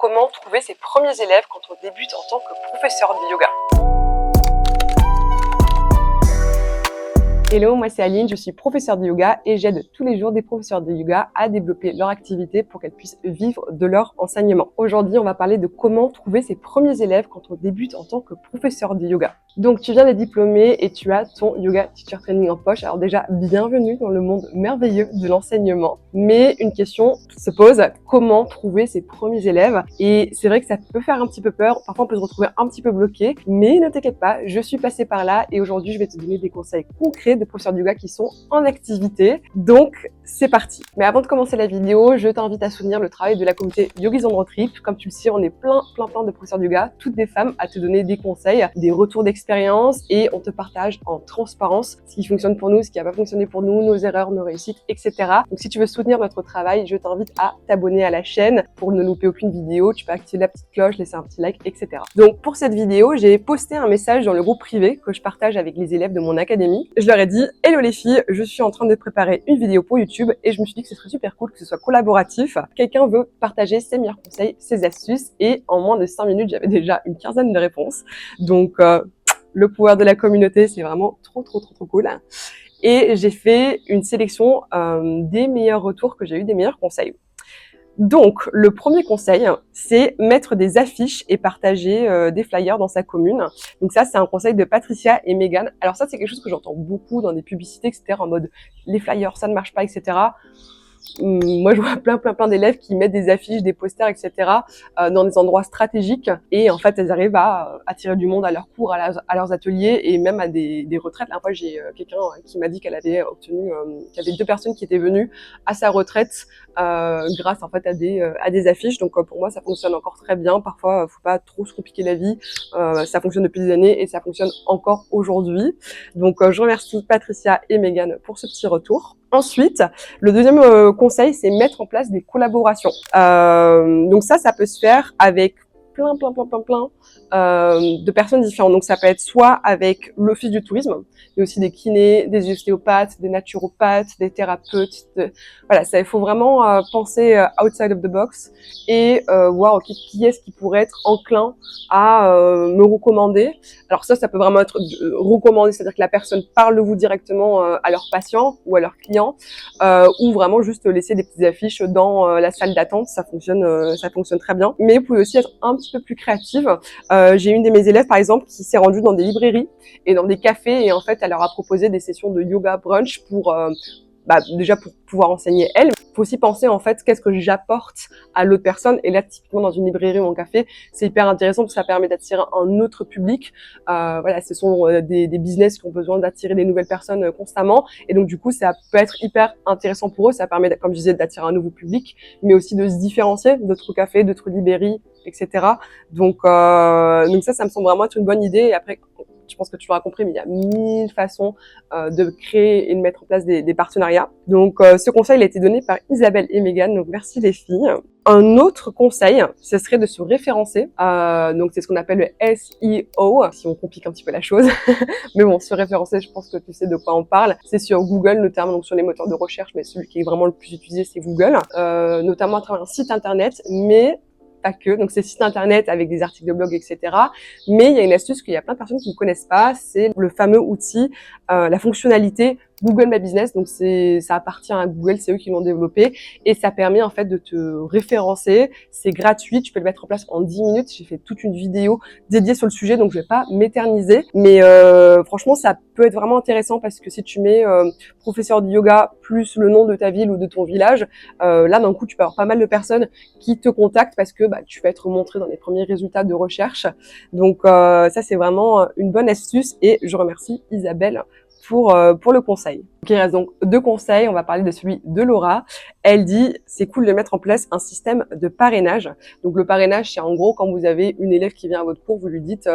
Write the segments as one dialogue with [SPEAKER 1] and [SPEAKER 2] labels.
[SPEAKER 1] comment trouver ses premiers élèves quand on débute en tant que professeur de yoga. Hello, moi c'est Aline, je suis professeure de yoga et j'aide tous les jours des professeurs de yoga à développer leur activité pour qu'elles puissent vivre de leur enseignement. Aujourd'hui, on va parler de comment trouver ses premiers élèves quand on débute en tant que professeur de yoga. Donc tu viens d'être diplômé et tu as ton Yoga Teacher Training en poche. Alors déjà, bienvenue dans le monde merveilleux de l'enseignement. Mais une question se pose, comment trouver ses premiers élèves? Et c'est vrai que ça peut faire un petit peu peur, parfois on peut se retrouver un petit peu bloqué, mais ne t'inquiète pas, je suis passée par là et aujourd'hui je vais te donner des conseils concrets de professeurs de yoga qui sont en activité. Donc c'est parti. Mais avant de commencer la vidéo, je t'invite à soutenir le travail de la communauté Yogis on Road Trip. Comme tu le sais, on est plein de professeurs de yoga, toutes des femmes, à te donner des conseils, des retours d'expérience et on te partage en transparence ce qui fonctionne pour nous, ce qui n'a pas fonctionné pour nous, nos erreurs, nos réussites, etc. Donc si tu veux soutenir notre travail, je t'invite à t'abonner à la chaîne pour ne louper aucune vidéo. Tu peux activer la petite cloche, laisser un petit like, etc. Donc pour cette vidéo, j'ai posté un message dans le groupe privé que je partage avec les élèves de mon académie. Je leur ai dit « Hello les filles, je suis en train de préparer une vidéo pour YouTube et je me suis dit que ce serait super cool que ce soit collaboratif. Quelqu'un veut partager ses meilleurs conseils, ses astuces ?» Et en moins de 5 minutes, j'avais déjà une quinzaine de réponses. Donc le pouvoir de la communauté, c'est vraiment trop cool. Et j'ai fait une sélection des meilleurs retours que j'ai eu, des meilleurs conseils. Donc, le premier conseil, c'est mettre des affiches et partager des flyers dans sa commune. Donc ça, c'est un conseil de Patricia et Megan. Alors ça, c'est quelque chose que j'entends beaucoup dans des publicités, etc. En mode, les flyers, ça ne marche pas, etc. Moi, je vois plein d'élèves qui mettent des affiches, des posters, etc. Dans des endroits stratégiques et en fait, elles arrivent à attirer du monde à leurs cours, à leurs ateliers et même à des retraites. La fois, j'ai quelqu'un qui m'a dit qu'elle avait obtenu, qu'il y avait 2 personnes qui étaient venues à sa retraite grâce en fait à des affiches. Donc pour moi, ça fonctionne encore très bien. Parfois, faut pas trop se compliquer la vie. Ça fonctionne depuis des années et ça fonctionne encore aujourd'hui. Donc je remercie Patricia et Megan pour ce petit retour. Ensuite, le deuxième conseil, c'est mettre en place des collaborations. Donc ça peut se faire avec plein de personnes différentes. Donc ça peut être soit avec l'office du tourisme, mais aussi des kinés, des ostéopathes, des naturopathes, des thérapeutes. Voilà, il faut vraiment penser outside of the box et voir okay, qui est-ce qui pourrait être enclin à me recommander. Alors ça peut vraiment être recommandé, c'est-à-dire que la personne parle de vous directement à leurs patients ou à leurs clients, ou vraiment juste laisser des petites affiches dans la salle d'attente. Ça fonctionne très bien. Mais vous pouvez aussi être un petit peu plus créative. J'ai une de mes élèves, par exemple, qui s'est rendue dans des librairies et dans des cafés et en fait, elle leur a proposé des sessions de yoga brunch pour déjà pour pouvoir enseigner elle. Il faut aussi penser en fait qu'est-ce que j'apporte à l'autre personne. Et là, typiquement dans une librairie ou un café, c'est hyper intéressant parce que ça permet d'attirer un autre public. Voilà, ce sont des business qui ont besoin d'attirer des nouvelles personnes constamment. Et donc du coup, ça peut être hyper intéressant pour eux. Ça permet, comme je disais, d'attirer un nouveau public, mais aussi de se différencier d'autres cafés, d'autres librairies, etc. Donc ça me semble vraiment être une bonne idée. Et après, je pense que tu l'auras compris, mais il y a 1000 façons de créer et de mettre en place des partenariats. Donc, ce conseil a été donné par Isabelle et Megan. Donc, merci les filles. Un autre conseil, ce serait de se référencer. Donc, c'est ce qu'on appelle le SEO, si on complique un petit peu la chose. Mais bon, se référencer, je pense que tu sais de quoi on parle. C'est sur Google, notamment donc sur les moteurs de recherche, mais celui qui est vraiment le plus utilisé, c'est Google. Notamment à travers un site internet, mais pas que, donc c'est site internet avec des articles de blog, etc. Mais il y a une astuce qu'il y a plein de personnes qui ne connaissent pas, c'est le fameux outil, la fonctionnalité Google My Business. Donc ça appartient à Google, c'est eux qui l'ont développé et ça permet en fait de te référencer. C'est gratuit, tu peux le mettre en place en 10 minutes. J'ai fait toute une vidéo dédiée sur le sujet, donc je vais pas m'éterniser. Mais franchement, ça peut être vraiment intéressant parce que si tu mets professeur de yoga plus le nom de ta ville ou de ton village, là d'un coup tu peux avoir pas mal de personnes qui te contactent parce que tu vas être montré dans les premiers résultats de recherche. Donc ça c'est vraiment une bonne astuce et je remercie Isabelle pour le conseil. Ok, il reste donc 2 conseils. On va parler de celui de Laura. Elle dit, c'est cool de mettre en place un système de parrainage. Donc le parrainage, c'est en gros quand vous avez une élève qui vient à votre cours, vous lui dites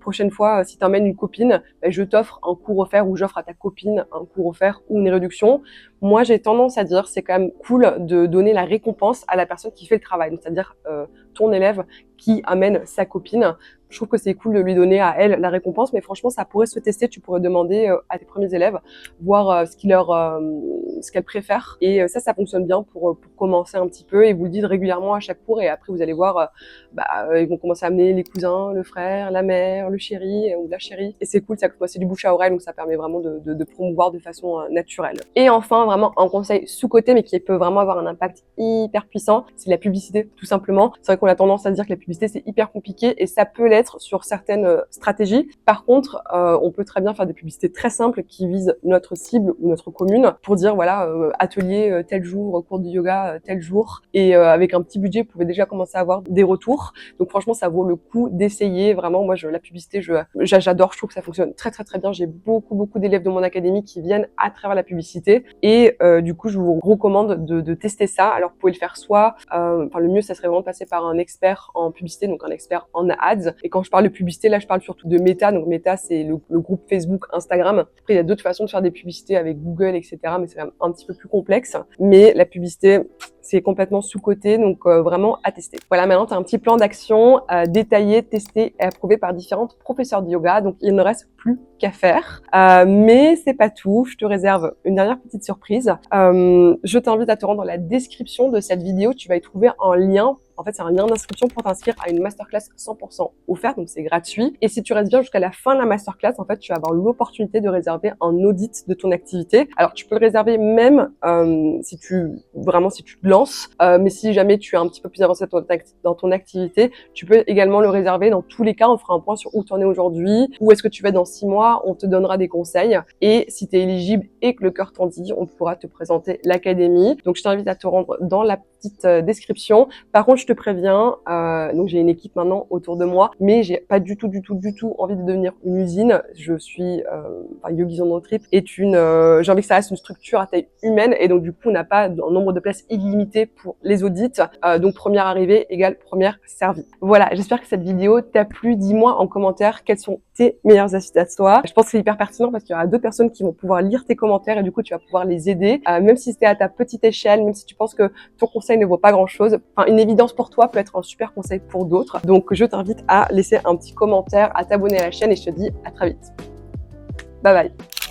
[SPEAKER 1] prochaine fois, si tu emmènes une copine, je t'offre un cours offert ou j'offre à ta copine un cours offert ou une réduction. Moi, j'ai tendance à dire, c'est quand même cool de donner la récompense à la personne qui fait le travail. Donc, c'est-à-dire ton élève qui amène sa copine. Je trouve que c'est cool de lui donner à elle la récompense, mais franchement, ça pourrait se tester. Tu pourrais demander à tes premiers élèves, voir ce qu'elles préfèrent. Et ça fonctionne fonctionne bien pour commencer un petit peu, et vous le dites régulièrement à chaque cours, et après vous allez voir, ils vont commencer à amener les cousins, le frère, la mère, le chéri ou la chérie, et c'est cool, ça c'est du bouche à oreille, donc ça permet vraiment de promouvoir de façon naturelle. Et enfin, vraiment un conseil sous-coté, mais qui peut vraiment avoir un impact hyper puissant, c'est la publicité, tout simplement. C'est vrai qu'on a tendance à dire que la publicité c'est hyper compliqué, et ça peut l'être sur certaines stratégies. Par contre, on peut très bien faire des publicités très simples qui visent notre cible ou notre commune, pour dire voilà, atelier tel jour, cours de yoga tel jour, et avec un petit budget, vous pouvez déjà commencer à avoir des retours. Donc franchement, ça vaut le coup d'essayer. Vraiment, moi, la publicité, j'adore. Je trouve que ça fonctionne très très très bien. J'ai beaucoup d'élèves de mon académie qui viennent à travers la publicité, et du coup, je vous recommande de tester ça. Alors, vous pouvez le faire soit, le mieux, ça serait vraiment de passer par un expert en publicité, donc un expert en ads. Et quand je parle de publicité, là, je parle surtout de Meta. Donc Meta, c'est le groupe Facebook, Instagram. Après, il y a d'autres façons de faire des publicités avec Google, etc. Mais c'est quand même un petit peu plus complexe. Mais la publicité, c'est complètement sous-coté, donc vraiment à tester. Voilà, maintenant, tu as un petit plan d'action détaillé, testé et approuvé par différentes professeurs de yoga. Donc, il ne reste plus qu'à faire. Mais c'est pas tout. Je te réserve une dernière petite surprise. Je t'invite à te rendre dans la description de cette vidéo. Tu vas y trouver un lien. En fait, c'est un lien d'inscription pour t'inscrire à une masterclass 100% offerte, donc c'est gratuit. Et si tu restes bien jusqu'à la fin de la masterclass, en fait, tu vas avoir l'opportunité de réserver un audit de ton activité. Alors, tu peux le réserver même si tu te lances, mais si jamais tu es un petit peu plus avancé dans ton activité, tu peux également le réserver. Dans tous les cas, on fera un point sur où tu en es aujourd'hui, où est-ce que tu vas dans 6 mois, on te donnera des conseils. Et si tu es éligible et que le cœur t'en dit, on pourra te présenter l'académie. Donc, je t'invite à te rendre dans la petite description. Par contre, je te préviens, donc j'ai une équipe maintenant autour de moi, mais j'ai pas du tout envie de devenir une usine. Je suis, Yogis on Trip est j'ai envie que ça reste une structure à taille humaine, et donc du coup, on n'a pas un nombre de places illimité pour les audits. Donc première arrivée égale première servie. Voilà, j'espère que cette vidéo t'a plu. Dis-moi en commentaire quelles sont tes meilleures astuces à toi. Je pense que c'est hyper pertinent parce qu'il y aura d'autres personnes qui vont pouvoir lire tes commentaires, et du coup, tu vas pouvoir les aider, même si c'était à ta petite échelle, même si tu penses que ton conseil ne vaut pas grand-chose. Enfin, une évidence pour toi peut être un super conseil pour d'autres. Donc, je t'invite à laisser un petit commentaire, à t'abonner à la chaîne, et je te dis à très vite. Bye bye.